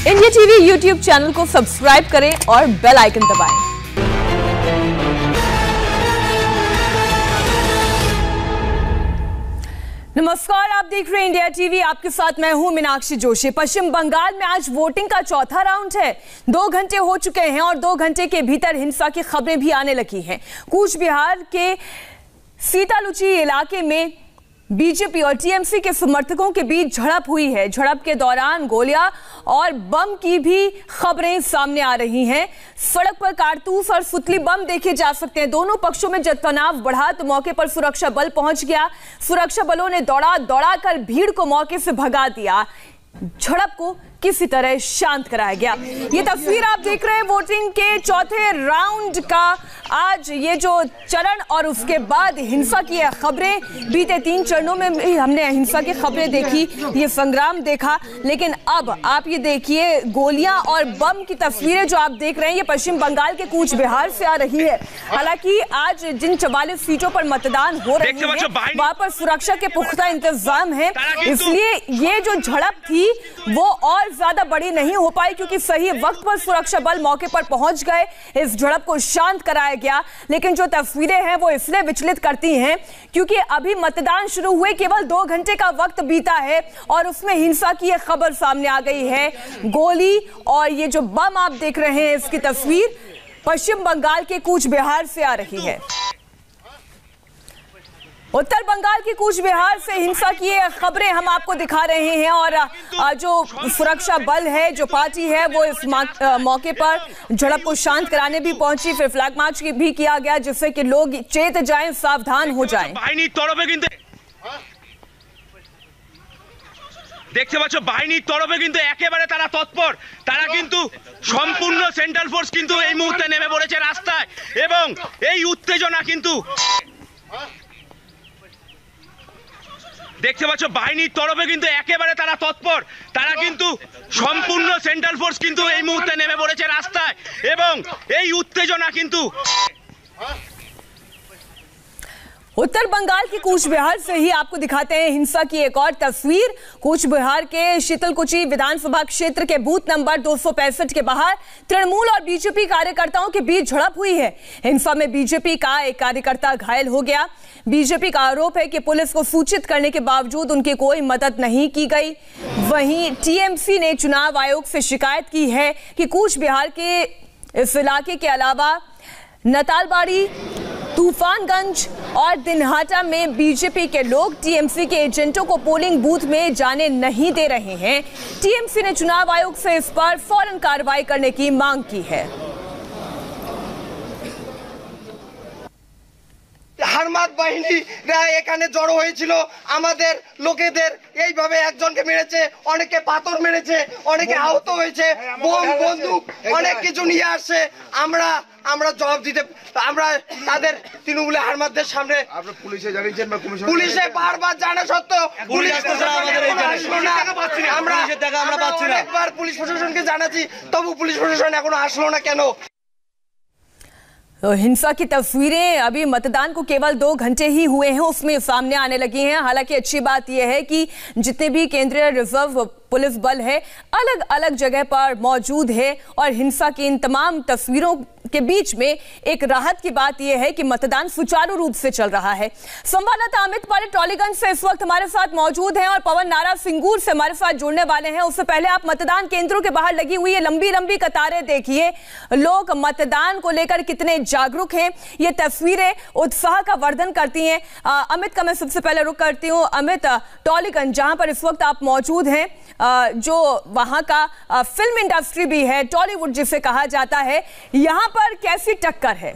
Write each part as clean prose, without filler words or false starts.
India TV YouTube channel को subscribe करें और बेल आइकन दबाएं। नमस्कार, आप देख रहे हैं इंडिया टीवी। आपके साथ मैं हूं मीनाक्षी जोशी। पश्चिम बंगाल में आज वोटिंग का चौथा राउंड है। 2 घंटे हो चुके हैं और 2 घंटे के भीतर हिंसा की खबरें भी आने लगी हैं। कूच बिहार के सीतालुची इलाके में बीजेपी और टीएमसी के समर्थकों के बीच झड़प हुई है। झड़प के दौरान गोलियां और बम की भी खबरें सामने आ रही हैं। सड़क पर कारतूस और फुतली बम देखे जा सकते हैं। दोनों पक्षों में जब तनाव बढ़ा तो मौके पर सुरक्षा बल पहुंच गया। सुरक्षा बलों ने दौड़ा कर भीड़ को मौके से भगा दिया। झड़प को किसी तरह शांत कराया गया। ये तस्वीर आप देख रहे हैं वोटिंग के चौथे राउंड का। आज ये जो चरण और उसके बाद हिंसा की खबरें, बीते 3 चरणों में भी हमने हिंसा की खबरें देखी, ये संग्राम देखा, लेकिन अब आप ये देखिए गोलियां और बम की तस्वीरें जो आप देख रहे हैं ये पश्चिम बंगाल के कूच बिहार से आ रही है। हालांकि आज जिन 44 सीटों पर मतदान हो रहे हैं वहां पर सुरक्षा के पुख्ता इंतजाम है, इसलिए ये जो झड़प थी वो और ज्यादा बड़ी नहीं हो पाई क्योंकि सही वक्त पर सुरक्षा बल मौके पर पहुंच गए। इस झड़प को शांत कराया गया। लेकिन जो तस्वीरें हैं वो इसलिए विचलित करती हैं क्योंकि अभी मतदान शुरू हुए केवल 2 घंटे का वक्त बीता है और उसमें हिंसा की एक खबर सामने आ गई है। गोली और ये जो बम आप देख रहे हैं इसकी तस्वीर पश्चिम बंगाल के कूच बिहार से आ रही है। उत्तर बंगाल की कूच बिहार से हिंसा की खबरें हम आपको दिखा रहे हैं और जो सुरक्षा बल है, जो पार्टी है, वो इस मौके पर झड़प को शांत कराने भी पहुंची। फिर फ्लैग मार्च भी किया गया जिससे कि लोग चेत जाएं, सावधान हो जाएं। দেখতে পাচ্ছ বাহিনীর তরফে কিন্তু একেবারে তারা তৎপর। তারা কিন্তু সম্পূর্ণ সেন্ট্রাল ফোর্স কিন্তু এই মুহূর্তে নেমে পড়েছে রাস্তায় এবং এই উত্তেজনা কিন্তু দেখতে পাচ্ছ বাহিনীর তরফে কিন্তু একেবারে তারা তৎপর। তারা কিন্তু সম্পূর্ণ সেন্ট্রাল ফোর্স কিন্তু এই মুহূর্তে নেমে পড়েছে রাস্তায় এবং এই উত্তেজনা কিন্তু उत्तर बंगाल की कूच बिहार से ही आपको दिखाते हैं हिंसा की एक और तस्वीर। कूच बिहार के शीतलकुची विधानसभा क्षेत्र के बूथ नंबर 265 के बाहर तृणमूल और बीजेपी कार्यकर्ताओं के बीच झड़प हुई है। हिंसा में बीजेपी का एक कार्यकर्ता घायल हो गया। बीजेपी का आरोप है कि पुलिस को सूचित करने के बावजूद उनकी कोई मदद नहीं की गई। वहीं टीएमसी ने चुनाव आयोग से शिकायत की है कि कूच बिहार के इस इलाके के अलावा नतालबाड़ी, तूफानगंज और दिनहाटा में बीजेपी के लोग टीएमसी के एजेंटों को पोलिंग बूथ में जाने नहीं दे रहे हैं। टीएमसी ने चुनाव आयोग से इस पर फौरन कार्रवाई करने की मांग की है। হারমাত বাহিনীরা এখানে জড়ো হয়েছিল, আমাদের লোকেদের এইভাবে একজনকে মেরেছে, অনেকে পাথর মেরেছে, অনেকে আহত হয়েছে, বোম বন্দুক অনেক কিছু নিয়ে আসছে। আমরা জবাব দিতে আমরা তাদের তৃণমূলে হারমাতদের সামনে পুলিশে জানিয়েছেন বা পুলিশে বারবার জানা সত্ত্বেও পুলিশ আমরা একবার পুলিশ প্রশাসনকে জানাচ্ছি তবু পুলিশ প্রশাসন এখনো আসলো না কেন? तो हिंसा की तस्वीरें अभी मतदान को केवल 2 घंटे ही हुए हैं उसमें सामने आने लगी हैं। हालांकि अच्छी बात यह है कि जितने भी केंद्रीय रिजर्व पुलिस बल है अलग अलग जगह पर मौजूद है और हिंसा की इन तमाम तस्वीरों के बीच में एक राहत की बात यह है कि मतदान सुचारू रूप से चल रहा है। संवाददाता अमित पाले टॉलीगंज से इस वक्त हमारे साथ मौजूद हैं और पवन नारा सिंगूर से हमारे साथ जुड़ने वाले हैं। उससे पहले आप मतदान केंद्रों के बाहर लगी हुई है लंबी लंबी कतारें देखिए, लोग मतदान को लेकर कितने जागरूक हैं, ये तस्वीरें उत्साह का वर्धन करती हैं। अमित का मैं सबसे पहले रुख करती हूँ। अमित, टॉलीगंज जहां पर इस वक्त आप मौजूद हैं, जो वहां का फिल्म इंडस्ट्री भी है, टॉलीवुड जिसे कहा जाता है, यहां पर कैसी टक्कर है?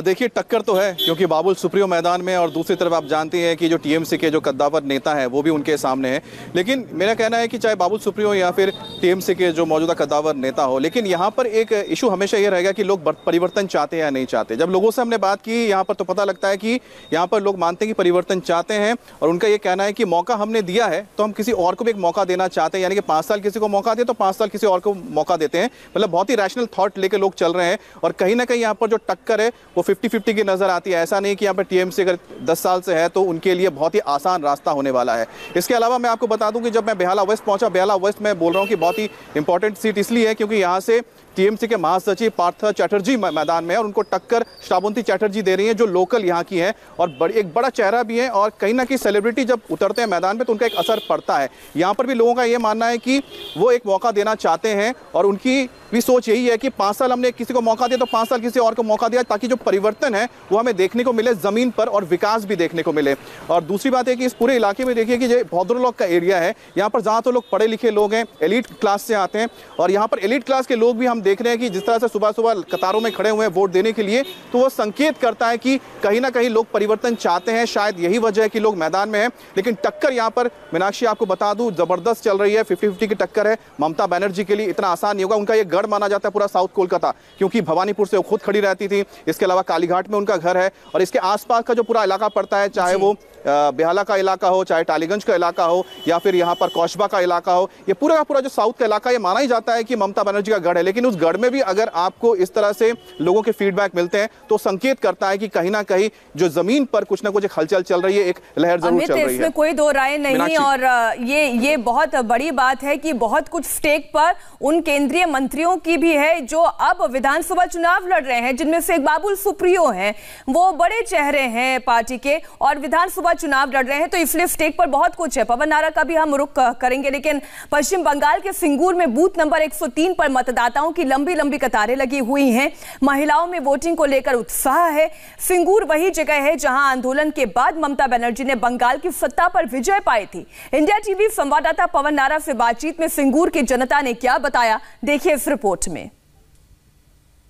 देखिए टक्कर तो है क्योंकि बाबुल सुप्रियो मैदान में और दूसरी तरफ आप जानते हैं कि जो टीएमसी के जो कद्दावर नेता हैं वो भी उनके सामने हैं। लेकिन मेरा कहना है कि चाहे बाबुल सुप्रियो या फिर टीएमसी के जो मौजूदा कद्दावर नेता हो, लेकिन यहाँ पर एक इशू हमेशा ये रहेगा कि लोग परिवर्तन चाहते हैं या नहीं चाहते। जब लोगों से हमने बात की यहाँ पर तो पता लगता है कि यहाँ पर लोग मानते हैं कि परिवर्तन चाहते हैं और उनका ये कहना है कि मौका हमने दिया है तो हम किसी और को भी एक मौका देना चाहते हैं, यानी कि 5 साल किसी को मौका दिया तो 5 साल किसी और को मौका देते हैं। मतलब बहुत ही रैशनल थॉट लेकर लोग चल रहे हैं और कहीं ना कहीं यहाँ पर जो टक्कर है वो 50-50 की नजर आती है। ऐसा नहीं कि यहाँ पर टीएमसी अगर 10 साल से है तो उनके लिए बहुत ही आसान रास्ता होने वाला है। इसके अलावा मैं आपको बता दूं कि जब मैं बेहाला वेस्ट पहुंचा, बेहाला वेस्ट में बोल रहा हूं कि बहुत ही इंपॉर्टेंट सीट इसलिए है क्योंकि यहाँ से टीएमसी के महासचिव पार्थ चैटर्जी मैदान में है और उनको टक्कर श्रावंती चैटर्जी दे रही हैं जो लोकल यहाँ की हैं और एक बड़ा चेहरा भी है। और कहीं ना कहीं सेलिब्रिटी जब उतरते हैं मैदान पे तो उनका एक असर पड़ता है। यहाँ पर भी लोगों का ये मानना है कि वो एक मौका देना चाहते हैं और उनकी भी सोच यही है कि 5 साल हमने किसी को मौका दिया तो 5 साल किसी और को मौका दिया ताकि जो परिवर्तन है वो हमें देखने को मिले ज़मीन पर और विकास भी देखने को मिले। और दूसरी बात है कि इस पूरे इलाके में देखिए कि जो भद्रलोक का एरिया है यहाँ पर जहाँ तो लोग पढ़े लिखे लोग हैं, एलीट क्लास से आते हैं और यहाँ पर एलीट क्लास के लोग भी हम देख रहे हैं कि जिस तरह से सुबह सुबह कतारों में खड़े हुए हैं वोट देने के लिए, तो वो संकेत करता है कि कहीं ना कहीं लोग परिवर्तन चाहते हैं। शायद यही वजह है कि लोग मैदान में हैं। लेकिन टक्कर यहाँ पर मीनाक्षी आपको बता दूं जबरदस्त चल रही है, 50-50 की टक्कर है। ममता बनर्जी के लिए इतना आसान नहीं होगा। उनका ये गढ़ माना जाता है पूरा साउथ कोलकाता, क्योंकि भवानीपुर से वो खुद खड़ी रहती थी। इसके अलावा कालीघाट में उनका घर है और इसके आसपास का जो पूरा इलाका पड़ता है, चाहे वो बेहाला का इलाका हो, चाहे टालीगंज का इलाका हो या फिर यहाँ पर कौशबा का इलाका हो, ये पूरा का पूरा जो साउथ का इलाका, ये माना ही जाता है कि ममता बनर्जी का गढ़ है। लेकिन उस गढ़ में भी अगर आपको इस तरह से लोगों के फीडबैक मिलते हैं तो संकेत करता है कि कहीं ना कहीं जो जमीन पर कुछ ना कुछ एक हलचल चल रही है, एक लहर जरूर चल रही है। इसमें कोई दो राय नहीं। और ये बहुत बड़ी बात है कि बहुत कुछ स्टेक पर उन केंद्रीय मंत्रियों की भी है जो अब विधानसभा चुनाव लड़ रहे हैं, जिनमें से एक बाबुल सुप्रियो हैं। वो बड़े चेहरे हैं पार्टी के और विधानसभा चुनाव लड़ रहे हैं, तो इसलिए स्टेक पर बहुत कुछ है। पवन नारा का भी हम रुख करेंगे। लेकिन पश्चिम बंगाल के सिंगूर में बूथ नंबर 103 पर मतदाताओं की लंबी लंबी कतारें लगी हुई हैं। महिलाओं में वोटिंग को लेकर उत्साह है। सिंगूर वही जगह है जहां आंदोलन के बाद ममता बनर्जी ने बंगाल की सत्ता पर विजय पाई थी। इंडिया टीवी संवाददाता पवन नारा से बातचीत में सिंगूर की जनता ने क्या बताया, देखिए इस रिपोर्ट में।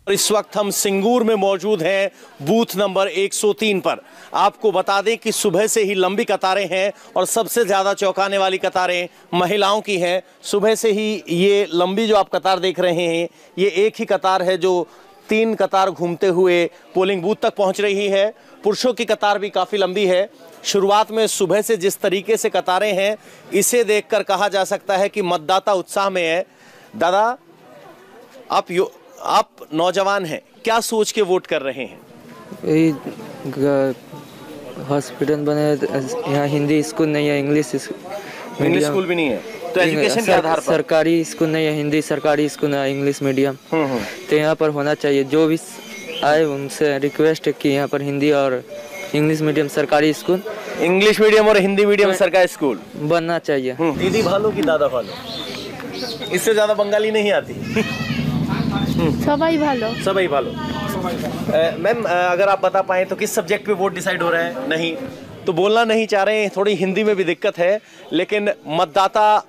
इस वक्त हम सिंगूर में मौजूद हैं बूथ नंबर 103 पर। आपको बता दें कि सुबह से ही लंबी कतारें हैं और सबसे ज्यादा चौंकाने वाली कतारें महिलाओं की हैं। सुबह से ही ये लंबी जो आप कतार देख रहे हैं, ये एक ही कतार है जो 3 कतार घूमते हुए पोलिंग बूथ तक पहुंच रही है। पुरुषों की कतार भी काफी लंबी है। शुरुआत में सुबह से जिस तरीके से कतारें हैं, इसे देखकर कहा जा सकता है कि मतदाता उत्साह में है। दादा, आप नौजवान हैं, क्या सोच के वोट कर रहे हैं? हॉस्पिटल बने, यहाँ हिंदी स्कूल नहीं है, इंग्लिश स्कूल भी नहीं है, तो एजुकेशन के आधार पर सरकारी स्कूल नहीं है, हिंदी सरकारी स्कूल है, इंग्लिश मीडियम। तो यहाँ पर होना चाहिए। जो भी आए उनसे रिक्वेस्ट है कि यहाँ पर हिंदी और इंग्लिश मीडियम सरकारी स्कूल, इंग्लिश मीडियम और हिंदी मीडियम सरकारी स्कूल बनना चाहिए। दीदी भालो की दादा भालो, इससे ज्यादा बंगाली नहीं आती। सबाई भालो। मैम, अगर आप बता पाएं तो किस सब्जेक्ट पे वोट डिसाइड हो रहा है? नहीं तो बोलना नहीं चाह रहे हैं, थोड़ी हिंदी में भी दिक्कत है, लेकिन मतदाता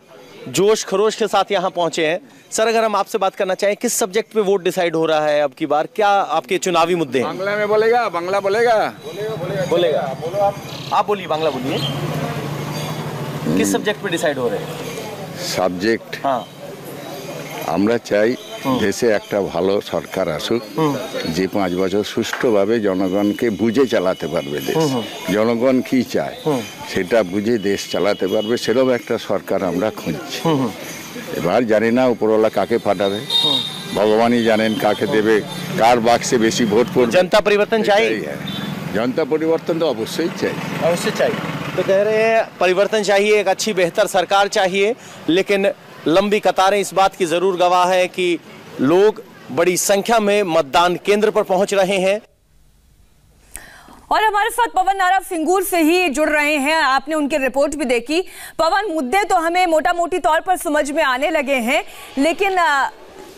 जोश खरोश के साथ यहाँ पहुंचे हैं। सर, अगर हम आपसे बात करना चाहें, किस सब्जेक्ट पे वोट डिसाइड हो रहा है अब की बार? क्या आपके चुनावी मुद्दे हैं? बांग्ला में बोलेगा, बांग्ला बोलेगा। बोलो आप बोलिए, बांग्ला बोलिए। किस सब्जेक्ट पे डिसाइड हो रहे हैं? সাবজেক্ট हाँ, আমরা চাই দেশে একটা ভালো সরকার আসুক যে 5 বছর সুষ্ঠুভাবে জনগণকে বুঝে চালাতে পারবে। দেশ জনগণ কি চায় সেটা বুঝে দেশ চালাতে পারবে, সেরকম একটা সরকার আমরা খুঁজছি। এবার জানি না উপরওয়ালা কাকে পাঠাবে, ভগবানই জানেন কাকে দেবে, কার বাক্সে বেশি ভোট পড়বে। जनता परिवर्तन चाहिए? जनता परिवर्तन तो अवश्य चाहिए। अवश्य चाहिए। तो कह रहे हैं परिवर्तन चाहिए, एक अच्छी बेहतर सरकार चाहिए, लेकिन लंबी कतारें इस बात की जरूर गवाह है कि लोग बड़ी संख्या में मतदान केंद्र पर पहुंच रहे हैं। और हमारे साथ पवन नारा सिंगूर से ही जुड़ रहे हैं। आपने उनकी रिपोर्ट भी देखी। पवन, मुद्दे तो हमें मोटा मोटी तौर पर समझ में आने लगे हैं, लेकिन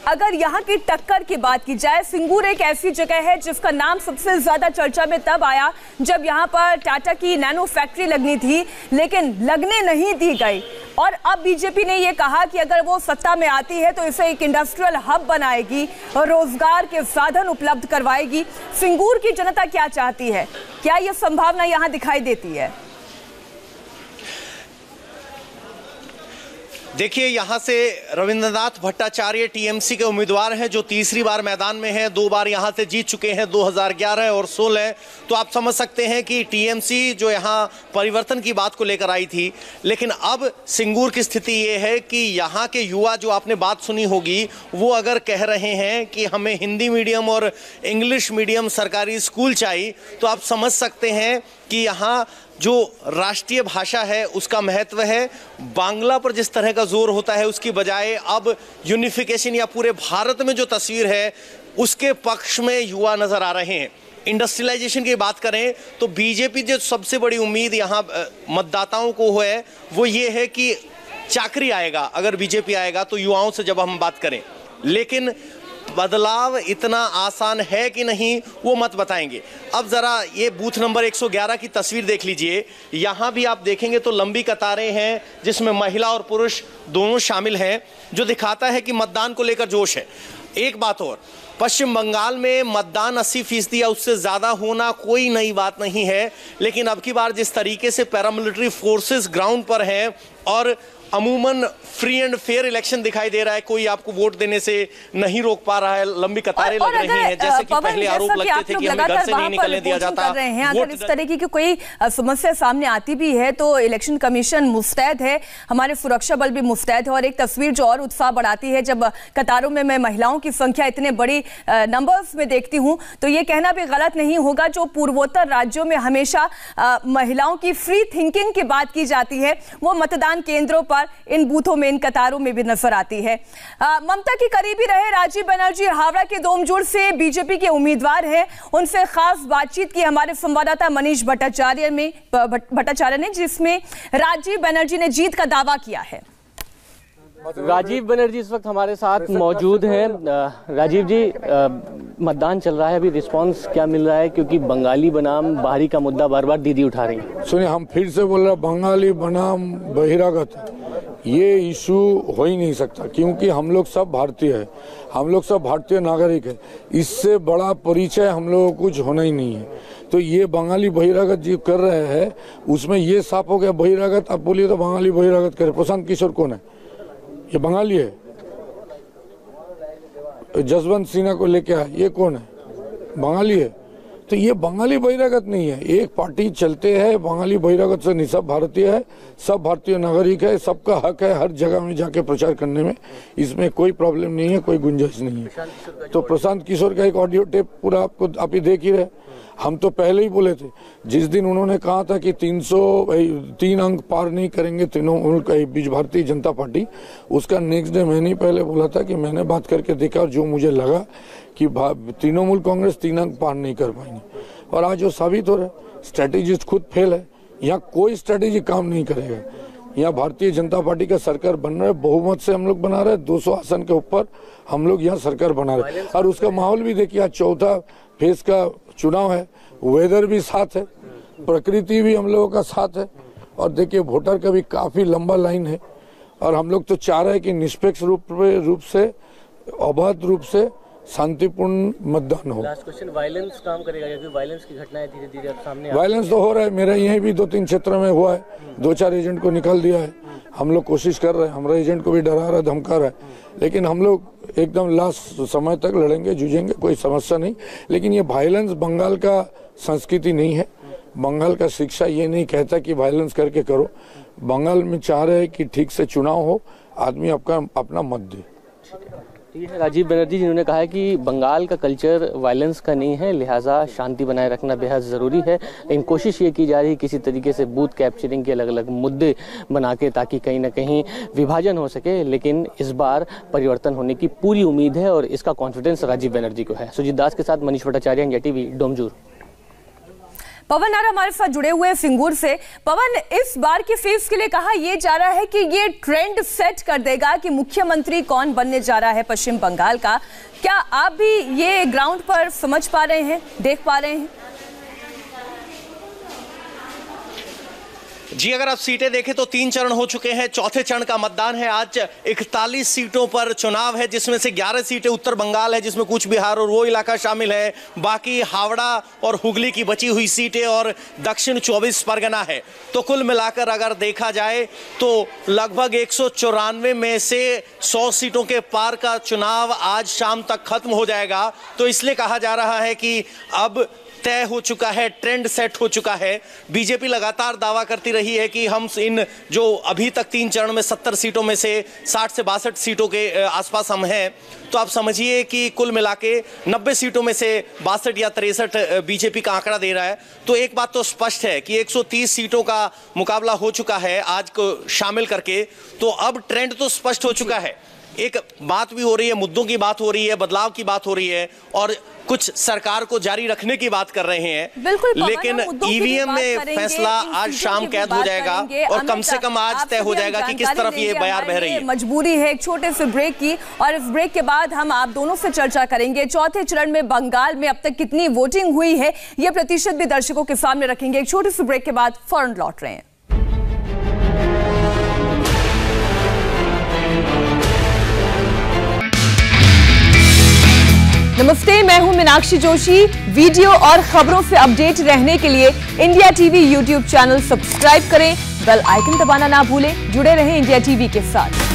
अगर यहाँ की टक्कर की बात की जाए, सिंगूर एक ऐसी जगह है जिसका नाम सबसे ज्यादा चर्चा में तब आया जब यहाँ पर टाटा की नैनो फैक्ट्री लगनी थी, लेकिन लगने नहीं दी गई। और अब बीजेपी ने ये कहा कि अगर वो सत्ता में आती है तो इसे एक इंडस्ट्रियल हब बनाएगी और रोजगार के साधन उपलब्ध करवाएगी। सिंगूर की जनता क्या चाहती है? क्या ये संभावना यहाँ दिखाई देती है? देखिए, यहाँ से रविंद्रनाथ भट्टाचार्य टीएमसी के उम्मीदवार हैं जो तीसरी बार मैदान में हैं। 2 बार यहाँ से जीत चुके हैं, 2011 और 16। तो आप समझ सकते हैं कि टीएमसी जो यहाँ परिवर्तन की बात को लेकर आई थी, लेकिन अब सिंगूर की स्थिति ये है कि यहाँ के युवा, जो आपने बात सुनी होगी, वो अगर कह रहे हैं कि हमें हिंदी मीडियम और इंग्लिश मीडियम सरकारी स्कूल चाहिए, तो आप समझ सकते हैं कि यहाँ जो राष्ट्रीय भाषा है उसका महत्व है। बांग्ला पर जिस तरह का जोर होता है उसकी बजाय अब यूनिफिकेशन या पूरे भारत में जो तस्वीर है उसके पक्ष में युवा नजर आ रहे हैं। इंडस्ट्रियलाइजेशन की बात करें तो बीजेपी जो सबसे बड़ी उम्मीद यहाँ मतदाताओं को है वो ये है कि चाकरी आएगा, अगर बीजेपी आएगा तो युवाओं से जब हम बात करें। लेकिन बदलाव इतना आसान है कि नहीं, वो मत बताएंगे। अब जरा ये बूथ नंबर 111 की तस्वीर देख लीजिए। यहाँ भी आप देखेंगे तो लंबी कतारें हैं जिसमें महिला और पुरुष दोनों शामिल हैं, जो दिखाता है कि मतदान को लेकर जोश है। एक बात और, पश्चिम बंगाल में मतदान 80% या उससे ज़्यादा होना कोई नई बात नहीं है, लेकिन अब की बार जिस तरीके से पैरामिलिट्री फोर्सेस ग्राउंड पर हैं और अमूमन फ्री एंड फेयर इलेक्शन दिखाई दे रहा है, कोई आपको वोट देने से नहीं रोक पा रहा है, लंबी कतारें लग रही हैं। जैसे कि पहले आरोप लगते थे कि हमें घर से नहीं निकलने दिया जाता। अगर इस तरीके की कोई समस्या सामने आती भी है तो इलेक्शन कमीशन मुस्तैद है, हमारे सुरक्षा बल भी मुस्तैद है। और एक तस्वीर जो और उत्साह बढ़ाती है, जब कतारों में मैं महिलाओं की संख्या इतने बड़ी नंबर्स में देखती हूँ, तो ये कहना भी गलत नहीं होगा, जो पूर्वोत्तर राज्यों में हमेशा महिलाओं की फ्री थिंकिंग की बात की जाती है, वो मतदान केंद्रों पर इन बूथों में, इन कतारों में भी नजर आती है। ममता की करीबी रहे राजीव बनर्जी हावड़ा के दोमजुड़ से बीजेपी के उम्मीदवार हैं, उनसे खास बातचीत की हमारे संवाददाता मनीष भट्टाचार्य ने, जिसमें राजीव बनर्जी ने जीत का दावा किया है। राजीव बनर्जी इस वक्त हमारे साथ मौजूद हैं। राजीव जी, मतदान चल रहा है, अभी रिस्पांस क्या मिल रहा है, क्योंकि बंगाली बनाम बाहरी का मुद्दा बार बार दीदी उठा रही हैं। सुनिए, हम फिर से बोल रहे, बंगाली बनाम बहिरागत ये इशू हो ही नहीं सकता, क्योंकि हम लोग सब भारतीय है, हम लोग सब भारतीय नागरिक है। इससे बड़ा परिचय हम लोगों को कुछ होना ही नहीं है। तो ये बंगाली बहिरागत जो कर रहे हैं उसमें ये साफ हो गया बहिरागत। आप बोलिए तो बंगाली बहिरागत करे। प्रशांत किशोर कौन है? ये बंगाली है। जसवंत सिन्हा को लेके आया, ये कौन है? बंगाली है। तो ये बंगाली बहिरागत नहीं है, एक पार्टी चलते हैं, बंगाली बहिरागत से नहीं, सब भारतीय है, सब भारतीय नागरिक है, सबका हक है हर जगह में जाके प्रचार करने में, इसमें कोई प्रॉब्लम नहीं है, कोई गुंजाइश नहीं है। तो प्रशांत किशोर का एक ऑडियो टेप पूरा आपको आप ही देख ही रहे। हम तो पहले ही बोले थे, जिस दिन उन्होंने कहा था कि 303 अंक पार नहीं करेंगे तृणमूल भारतीय जनता पार्टी, उसका नेक्स्ट डे मैंने पहले बोला था कि मैंने बात करके देखा और जो मुझे लगा कि तृणमूल कांग्रेस 3 अंक पार नहीं कर पाएंगे। और आज वो साबित हो रहा है, स्ट्रेटेजिस्ट खुद फेल है। यहाँ कोई स्ट्रेटेजी काम नहीं करेगा। यहाँ भारतीय जनता पार्टी का सरकार बन रहा है, बहुमत से हम लोग बना रहे हैं, 200 आसन के ऊपर हम लोग यहाँ सरकार बना रहे हैं। और उसका माहौल भी देखिए, आज चौथा फेज का चुनाव है, वेदर भी साथ है, प्रकृति भी हम लोगों का साथ है। और देखिए वोटर का भी काफी लंबा लाइन है। और हम लोग तो चाह रहे हैं कि निष्पक्ष रूप से, अबाध रूप से शांतिपूर्ण मतदान हो। लास्ट क्वेश्चन, वायलेंस काम करेगा, क्योंकि वायलेंस की घटनाएं धीरे धीरे अब सामने वायलेंस तो हो रहा है, मेरा यहीं भी 2-3 क्षेत्र में हुआ है, 2-4 एजेंट को निकाल दिया है। हम लोग कोशिश कर रहे हैं, हमारा एजेंट को भी डरा रहा है, धमका रहा है, लेकिन हम लोग एकदम लास्ट समय तक लड़ेंगे, जूझेंगे, कोई समस्या नहीं। लेकिन ये वायलेंस बंगाल का संस्कृति नहीं है, बंगाल का शिक्षा ये नहीं कहता कि वायलेंस करके करो। बंगाल में चाह रहे हैं कि ठीक से चुनाव हो, आदमी अपना मत दे। ये है राजीव बनर्जी, जिन्होंने कहा है कि बंगाल का कल्चर वायलेंस का नहीं है, लिहाजा शांति बनाए रखना बेहद ज़रूरी है। लेकिन कोशिश ये की जा रही है किसी तरीके से बूथ कैप्चरिंग के अलग अलग मुद्दे बना के, ताकि कहीं ना कहीं विभाजन हो सके। लेकिन इस बार परिवर्तन होने की पूरी उम्मीद है और इसका कॉन्फिडेंस राजीव बनर्जी को है। सुजीत दास के साथ मनीष भट्टाचार्य, इंडिया टीवी, डोमजूर। पवन आर हमारे साथ जुड़े हुए सिंगूर से। पवन, इस बार की फेज के लिए कहा यह जा रहा है कि ये ट्रेंड सेट कर देगा कि मुख्यमंत्री कौन बनने जा रहा है पश्चिम बंगाल का। क्या आप भी ये ग्राउंड पर समझ पा रहे हैं, देख पा रहे हैं? जी अगर आप सीटें देखें तो 3 चरण हो चुके हैं, चौथे चरण का मतदान है। आज 41 सीटों पर चुनाव है, जिसमें से 11 सीटें उत्तर बंगाल है, जिसमें कूच बिहार और वो इलाका शामिल है। बाकी हावड़ा और हुगली की बची हुई सीटें और दक्षिण 24 परगना है। तो कुल मिलाकर अगर देखा जाए तो लगभग 194 में से 100 सीटों के पार का चुनाव आज शाम तक खत्म हो जाएगा। तो इसलिए कहा जा रहा है कि अब तय हो चुका है, ट्रेंड सेट हो चुका है। बीजेपी लगातार दावा करती रही है कि हम इन जो अभी तक 3 चरण में 70 सीटों में से 60 से 62 सीटों के आसपास हम हैं, तो आप समझिए कि कुल मिला के 90 सीटों में से 62 या 63 बीजेपी का आंकड़ा दे रहा है। तो एक बात तो स्पष्ट है कि 130 सीटों का मुकाबला हो चुका है आज को शामिल करके। तो अब ट्रेंड तो स्पष्ट हो चुका है। एक बात भी हो रही है, मुद्दों की बात हो रही है, बदलाव की बात हो रही है और कुछ सरकार को जारी रखने की बात कर रहे हैं। बिल्कुल, लेकिन ईवीएम में फैसला आज शाम कैद हो जाएगा और कम से कम आज तय हो जाएगा कि किस तरफ ये बयार बह रही है। मजबूरी है एक छोटे से ब्रेक की, और इस ब्रेक के बाद हम आप दोनों से चर्चा करेंगे। चौथे चरण में बंगाल में अब तक कितनी वोटिंग हुई है, ये प्रतिशत भी दर्शकों के सामने रखेंगे। एक छोटे से ब्रेक के बाद फौरन लौट रहे हैं। नमस्ते, मैं हूं मीनाक्षी जोशी। वीडियो और खबरों से अपडेट रहने के लिए India TV YouTube channel subscribe करें, बेल आइकन दबाना ना भूलें। जुड़े रहें इंडिया टीवी के साथ।